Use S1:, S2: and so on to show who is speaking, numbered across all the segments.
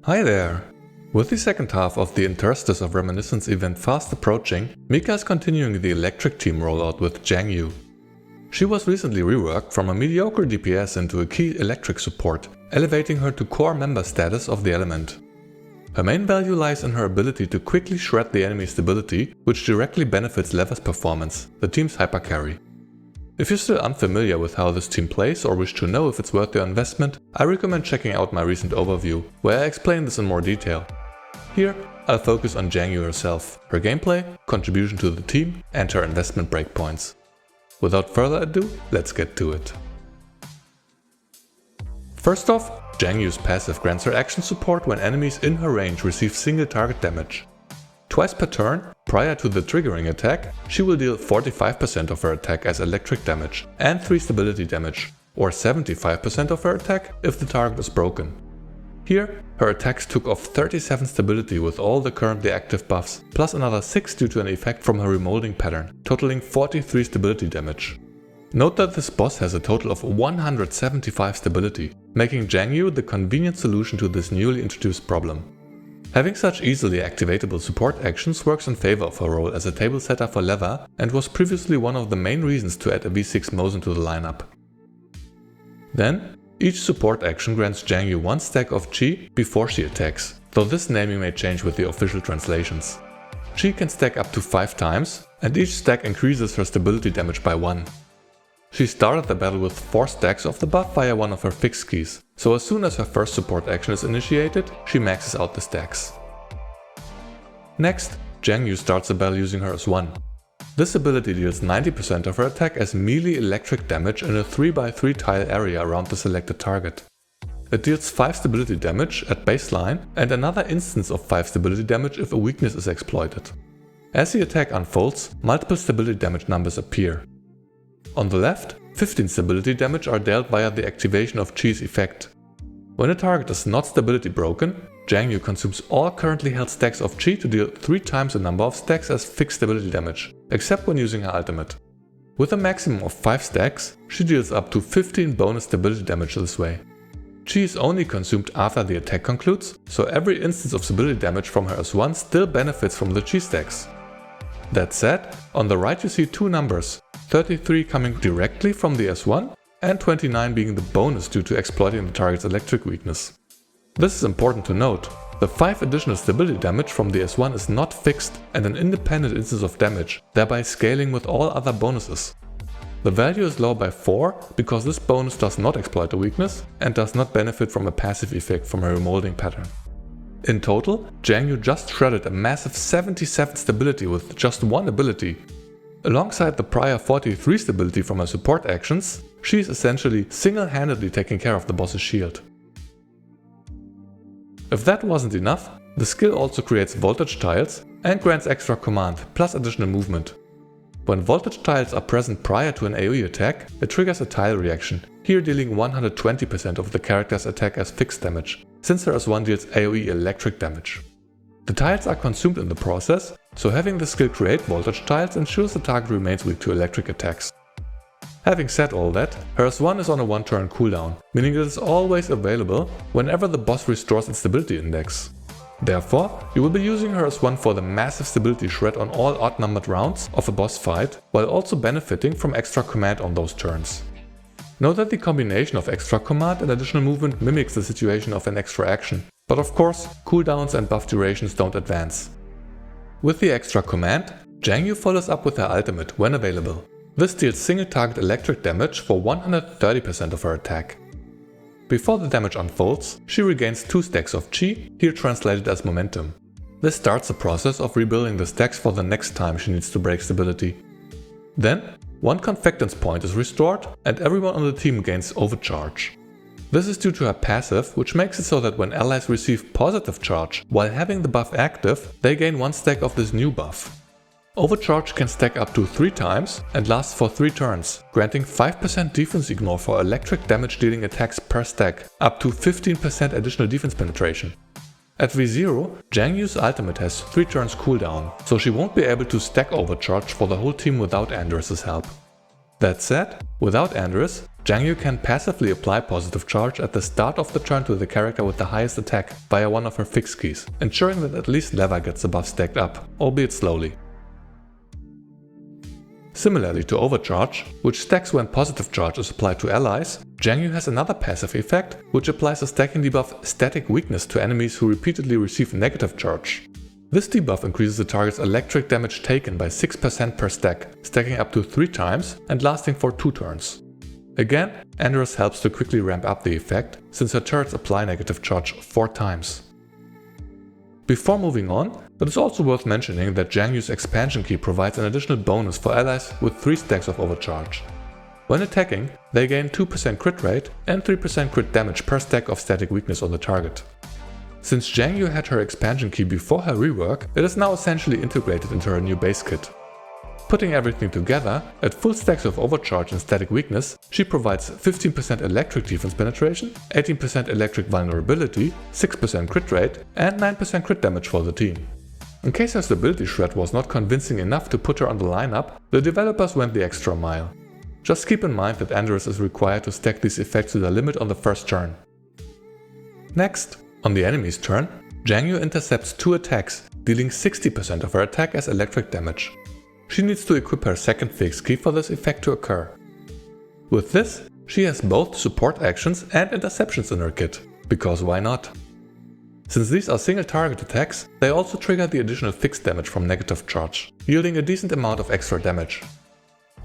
S1: Hi there! With the second half of the Interstice of Reminiscence event fast approaching, Mika is continuing the electric team rollout with Jiangyu. She was recently reworked from a mediocre DPS into a key electric support, elevating her to core member status of the element. Her main value lies in her ability to quickly shred the enemy's stability, which directly benefits Lever's performance, the team's hypercarry. If you're still unfamiliar with how this team plays or wish to know if it's worth your investment, I recommend checking out my recent overview, where I explain this in more detail. Here, I'll focus on Jiangyu herself, her gameplay, contribution to the team, and her investment breakpoints. Without further ado, let's get to it. First off, Jiangyu's passive grants her action support when enemies in her range receive single target damage. Twice per turn, prior to the triggering attack, she will deal 45% of her attack as electric damage and 3 stability damage, or 75% of her attack if the target is broken. Here, her attacks took off 37 stability with all the currently active buffs, plus another 6 due to an effect from her remolding pattern, totaling 43 stability damage. Note that this boss has a total of 175 stability, making Jiangyu the convenient solution to this newly introduced problem. Having such easily activatable support actions works in favor of her role as a table setter for Lever and was previously one of the main reasons to add a V6 Mosin to the lineup. Then, each support action grants Jiangyu 1 stack of Chi before she attacks, though this naming may change with the official translations. Chi can stack up to 5 times, and each stack increases her stability damage by 1. She started the battle with 4 stacks of the buff via one of her fixed keys, so as soon as her first support action is initiated, she maxes out the stacks. Next, Jiangyu starts the battle using her S1. This ability deals 90% of her attack as melee electric damage in a 3x3 tile area around the selected target. It deals 5 stability damage at baseline and another instance of 5 stability damage if a weakness is exploited. As the attack unfolds, multiple stability damage numbers appear. On the left, 15 stability damage are dealt via the activation of Chi's effect. When a target is not stability broken, Jiangyu consumes all currently held stacks of Chi to deal 3 times the number of stacks as fixed stability damage, except when using her ultimate. With a maximum of 5 stacks, she deals up to 15 bonus stability damage this way. Chi is only consumed after the attack concludes, so every instance of stability damage from her S1 still benefits from the Chi stacks. That said, on the right you see 2 numbers, 33 coming directly from the S1 and 29 being the bonus due to exploiting the target's electric weakness. This is important to note. The 5 additional stability damage from the S1 is not fixed and an independent instance of damage, thereby scaling with all other bonuses. The value is lower by 4 because this bonus does not exploit the weakness and does not benefit from a passive effect from a remolding pattern. In total, Jiangyu just shredded a massive 77 stability with just one ability. Alongside the prior 43 stability from her support actions, she is essentially single-handedly taking care of the boss's shield. If that wasn't enough, the skill also creates voltage tiles and grants extra command plus additional movement. When voltage tiles are present prior to an AoE attack, it triggers a tile reaction, here dealing 120% of the character's attack as fixed damage, since her S1 deals AoE electric damage. The tiles are consumed in the process, so having the skill create voltage tiles ensures the target remains weak to electric attacks. Having said all that, her S1 is on a 1-turn cooldown, meaning it is always available whenever the boss restores its stability index. Therefore, you will be using her S1 for the massive stability shred on all odd-numbered rounds of a boss fight, while also benefiting from extra command on those turns. Note that the combination of extra command and additional movement mimics the situation of an extra action, but of course, cooldowns and buff durations don't advance. With the extra command, Jiangyu follows up with her ultimate when available. This deals single target electric damage for 130% of her attack. Before the damage unfolds, she regains 2 stacks of Chi, here translated as momentum. This starts the process of rebuilding the stacks for the next time she needs to break stability. Then, 1 confectance point is restored and everyone on the team gains overcharge. This is due to her passive, which makes it so that when allies receive positive charge while having the buff active, they gain 1 stack of this new buff. Overcharge can stack up to 3 times and lasts for 3 turns, granting 5% defense ignore for electric damage dealing attacks per stack, up to 15% additional defense penetration. At V0, Jiangyu's ultimate has 3 turns cooldown, so she won't be able to stack overcharge for the whole team without Andres' help. That said, without Andres, Jiangyu can passively apply positive charge at the start of the turn to the character with the highest attack via one of her fixed keys, ensuring that at least leather gets the buff stacked up, albeit slowly. Similarly to Overcharge, which stacks when positive charge is applied to allies, Jiangyu has another passive effect, which applies a stacking debuff Static Weakness to enemies who repeatedly receive negative charge. This debuff increases the target's electric damage taken by 6% per stack, stacking up to 3 times and lasting for 2 turns. Again, Andrus helps to quickly ramp up the effect, since her turrets apply negative charge 4 times. Before moving on, it is also worth mentioning that Jiangyu's expansion key provides an additional bonus for allies with 3 stacks of overcharge. When attacking, they gain 2% crit rate and 3% crit damage per stack of static weakness on the target. Since Jiangyu had her expansion key before her rework, it is now essentially integrated into her new base kit. Putting everything together, at full stacks of overcharge and static weakness, she provides 15% electric defense penetration, 18% electric vulnerability, 6% crit rate, and 9% crit damage for the team. In case her stability shred was not convincing enough to put her on the lineup, the developers went the extra mile. Just keep in mind that Andrus is required to stack these effects to the limit on the first turn. Next, on the enemy's turn, Jiangyu intercepts 2 attacks, dealing 60% of her attack as electric damage. She needs to equip her second fixed key for this effect to occur. With this, she has both support actions and interceptions in her kit, because why not? Since these are single target attacks, they also trigger the additional fixed damage from negative charge, yielding a decent amount of extra damage.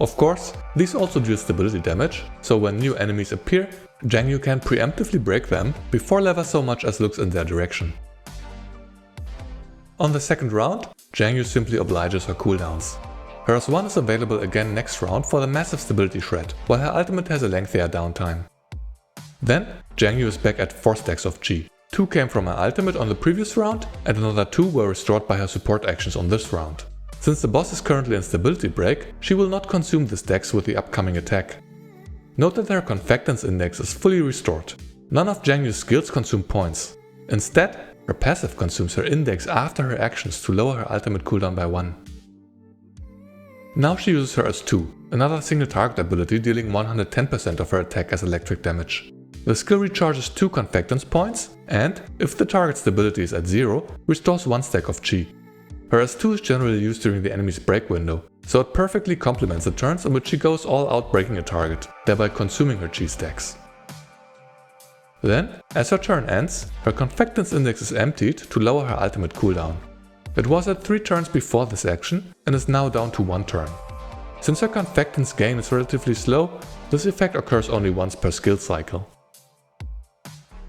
S1: Of course, these also deal stability damage, so when new enemies appear, Jiangyu can preemptively break them before leather so much as looks in their direction. On the second round, Jiangyu simply obliges her cooldowns. Her S1 is available again next round for the massive stability shred, while her ultimate has a lengthier downtime. Then, Jiangyu is back at 4 stacks of G. 2 came from her ultimate on the previous round, and another 2 were restored by her support actions on this round. Since the boss is currently in stability break, she will not consume the stacks with the upcoming attack. Note that her Confectance index is fully restored. None of Jiangyu's skills consume points. Instead, her passive consumes her index after her actions to lower her ultimate cooldown by 1. Now she uses her S2, another single target ability dealing 110% of her attack as electric damage. The skill recharges 2 Confectance points and, if the target's stability is at 0, restores 1 stack of Chi. Her S2 is generally used during the enemy's break window, so it perfectly complements the turns in which she goes all out breaking a target, thereby consuming her Chi stacks. Then, as her turn ends, her Confectance index is emptied to lower her ultimate cooldown. It was at 3 turns before this action and is now down to 1 turn. Since her Confectance gain is relatively slow, this effect occurs only once per skill cycle.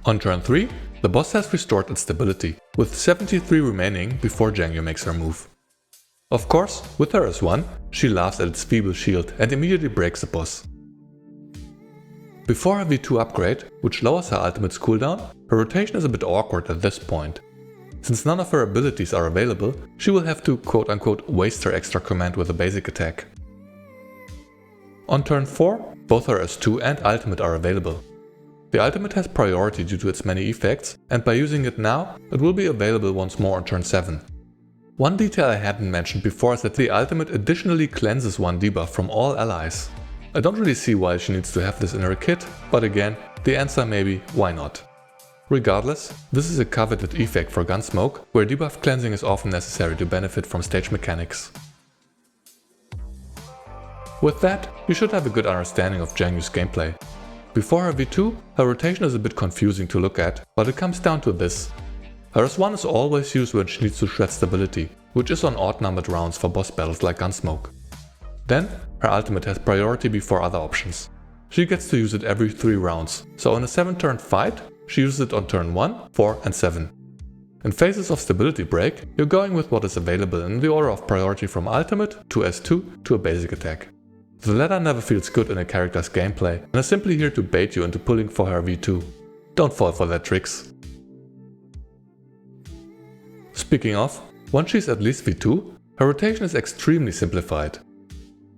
S1: On turn 3, the boss has restored its stability, with 73 remaining before Jiangyu makes her move. Of course, with her S1, she laughs at its feeble shield and immediately breaks the boss. Before her V2 upgrade, which lowers her ultimate's cooldown, her rotation is a bit awkward at this point. Since none of her abilities are available, she will have to quote-unquote waste her extra command with a basic attack. On turn 4, both her S2 and ultimate are available. The ultimate has priority due to its many effects, and by using it now, it will be available once more on turn 7. One detail I hadn't mentioned before is that the ultimate additionally cleanses 1 debuff from all allies. I don't really see why she needs to have this in her kit, but again, the answer may be why not. Regardless, this is a coveted effect for Gunsmoke, where debuff cleansing is often necessary to benefit from stage mechanics. With that, you should have a good understanding of Jiangyu's gameplay. Before her V2, her rotation is a bit confusing to look at, but it comes down to this. Her S1 is always used when she needs to shred stability, which is on odd-numbered rounds for boss battles like Gunsmoke. Then, her ultimate has priority before other options. She gets to use it every 3 rounds, so in a 7-turn fight, she uses it on turn 1, 4 and 7. In phases of stability break, you're going with what is available in the order of priority from ultimate to S2 to a basic attack. The latter never feels good in a character's gameplay and is simply here to bait you into pulling for her V2. Don't fall for their tricks. Speaking of, once she's at least V2, her rotation is extremely simplified.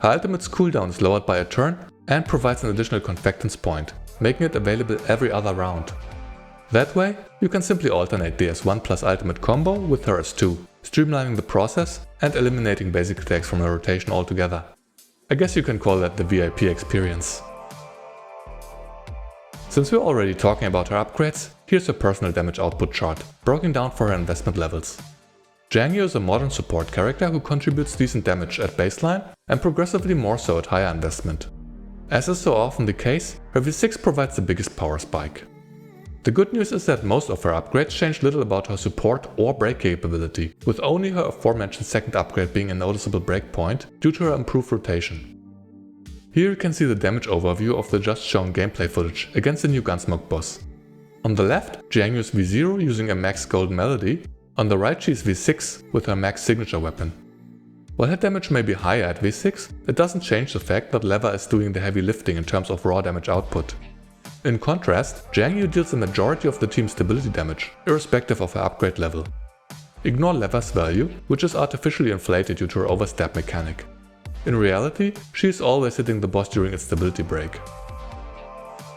S1: Her ultimate's cooldown is lowered by a turn and provides an additional Confectance point, making it available every other round. That way, you can simply alternate the S1 plus ultimate combo with her S2, streamlining the process and eliminating basic attacks from her rotation altogether. I guess you can call that the VIP experience. Since we're already talking about her upgrades, here's her personal damage output chart, broken down for her investment levels. Jiangyu is a modern support character who contributes decent damage at baseline and progressively more so at higher investment. As is so often the case, her V6 provides the biggest power spike. The good news is that most of her upgrades change little about her support or break capability, with only her aforementioned second upgrade being a noticeable breakpoint due to her improved rotation. Here you can see the damage overview of the just shown gameplay footage against the new Gunsmoke boss. On the left, Jiangyu is V0 using a max Golden Melody, on the right she is V6 with her max signature weapon. While her damage may be higher at V6, it doesn't change the fact that Lever is doing the heavy lifting in terms of raw damage output. In contrast, Jiangyu deals the majority of the team's stability damage, irrespective of her upgrade level. Ignore Lever's value, which is artificially inflated due to her overstep mechanic. In reality, she is always hitting the boss during its stability break.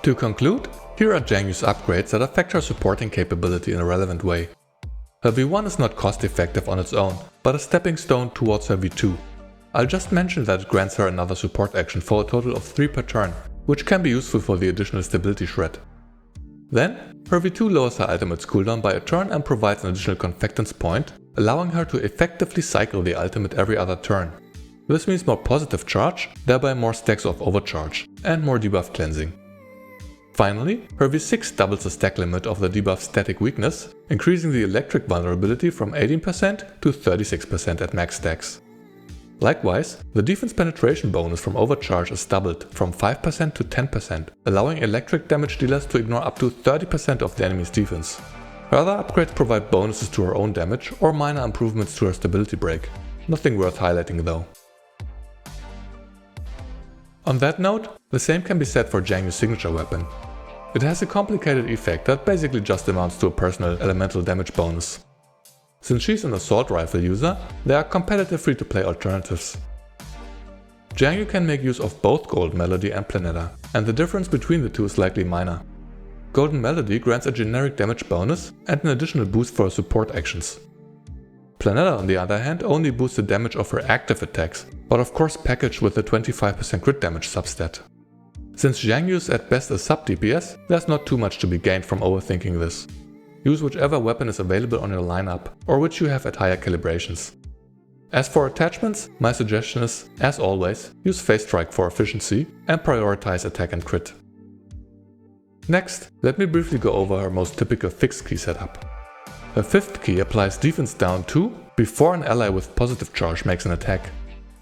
S1: To conclude, here are Jiangyu's upgrades that affect her supporting capability in a relevant way. Her V1 is not cost effective on its own, but a stepping stone towards her V2. I'll just mention that it grants her another support action for a total of 3 per turn, which can be useful for the additional stability shred. Then, her V2 lowers her ultimate's cooldown by a turn and provides an additional confectance point, allowing her to effectively cycle the ultimate every other turn. This means more positive charge, thereby more stacks of overcharge, and more debuff cleansing. Finally, her V6 doubles the stack limit of the debuff static weakness, increasing the electric vulnerability from 18% to 36% at max stacks. Likewise, the defense penetration bonus from overcharge is doubled from 5% to 10%, allowing electric damage dealers to ignore up to 30% of the enemy's defense. Her other upgrades provide bonuses to her own damage or minor improvements to her stability break. Nothing worth highlighting though. On that note, the same can be said for Jiangyu's signature weapon. It has a complicated effect that basically just amounts to a personal elemental damage bonus. Since she's an assault rifle user, there are competitive free-to-play alternatives. Jiangyu can make use of both Golden Melody and Planeta, and the difference between the two is likely minor. Golden Melody grants a generic damage bonus and an additional boost for her support actions. Planeta on the other hand only boosts the damage of her active attacks, but of course packaged with a 25% crit damage substat. Since Jiangyu is at best a sub-DPS, there's not too much to be gained from overthinking this. Use whichever weapon is available on your lineup, or which you have at higher calibrations. As for attachments, my suggestion is, as always, use Phase Strike for efficiency and prioritize attack and crit. Next, let me briefly go over her most typical fixed key setup. Her 5th key applies defense down 2 before an ally with positive charge makes an attack.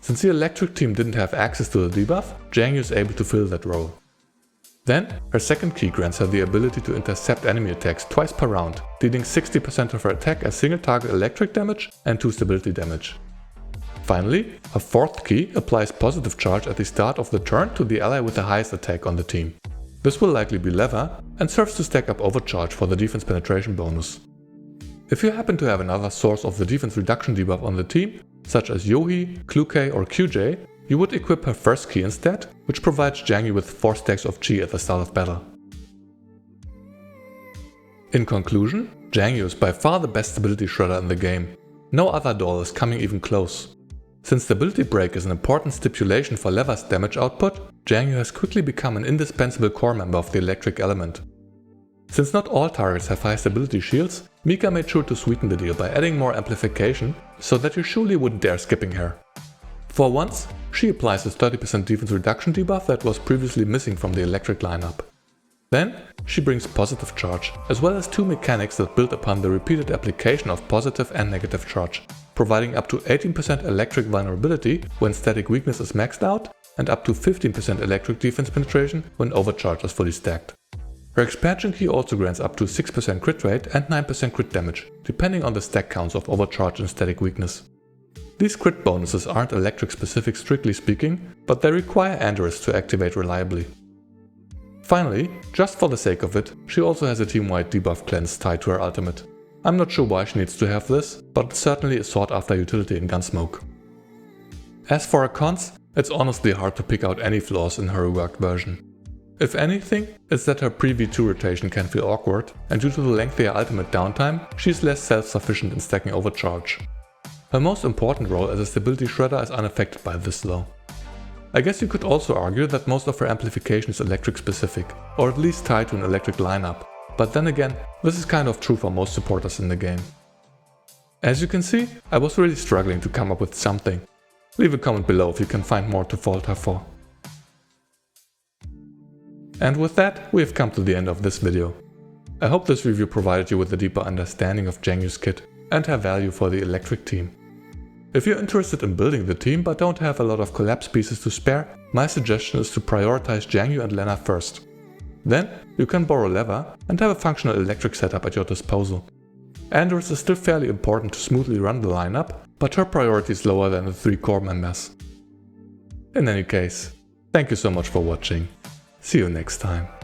S1: Since the electric team didn't have access to the debuff, Jiangyu is able to fill that role. Then, her 2nd key grants her the ability to intercept enemy attacks twice per round, dealing 60% of her attack as single target electric damage and 2 stability damage. Finally, her 4th key applies positive charge at the start of the turn to the ally with the highest attack on the team. This will likely be Lever and serves to stack up overcharge for the defense penetration bonus. If you happen to have another source of the defense reduction debuff on the team, such as Yohi, Kluke or QJ, you would equip her 1st key instead, which provides Jiangyu with 4 stacks of Chi at the start of battle. In conclusion, Jiangyu is by far the best stability shredder in the game. No other doll is coming even close. Since stability break is an important stipulation for Lever's damage output, Jiangyu has quickly become an indispensable core member of the electric element. Since not all targets have high stability shields, Mika made sure to sweeten the deal by adding more amplification, so that you surely wouldn't dare skipping her. For once, she applies a 30% defense reduction debuff that was previously missing from the electric lineup. Then, she brings positive charge, as well as 2 mechanics that build upon the repeated application of positive and negative charge, providing up to 18% electric vulnerability when static weakness is maxed out, and up to 15% electric defense penetration when overcharge is fully stacked. Her expansion key also grants up to 6% crit rate and 9% crit damage, depending on the stack counts of overcharge and static weakness. These crit bonuses aren't electric specific strictly speaking, but they require Andorus to activate reliably. Finally, just for the sake of it, she also has a team-wide debuff cleanse tied to her ultimate. I'm not sure why she needs to have this, but it's certainly a sought after utility in Gunsmoke. As for her cons, it's honestly hard to pick out any flaws in her reworked version. If anything, it's that her pre-V2 rotation can feel awkward, and due to the lengthier ultimate downtime, she's less self-sufficient in stacking overcharge. Her most important role as a stability shredder is unaffected by this though. I guess you could also argue that most of her amplification is electric specific, or at least tied to an electric lineup, but then again, this is kind of true for most supporters in the game. As you can see, I was really struggling to come up with something. Leave a comment below if you can find more to fault her for. And with that, we have come to the end of this video. I hope this review provided you with a deeper understanding of Jiangyu's kit and her value for the electric team. If you're interested in building the team but don't have a lot of collapse pieces to spare, my suggestion is to prioritize Jiangyu and Lena first. Then you can borrow Lever and have a functional electric setup at your disposal. Andres is still fairly important to smoothly run the lineup, but her priority is lower than the 3 core members. In any case, thank you so much for watching. See you next time.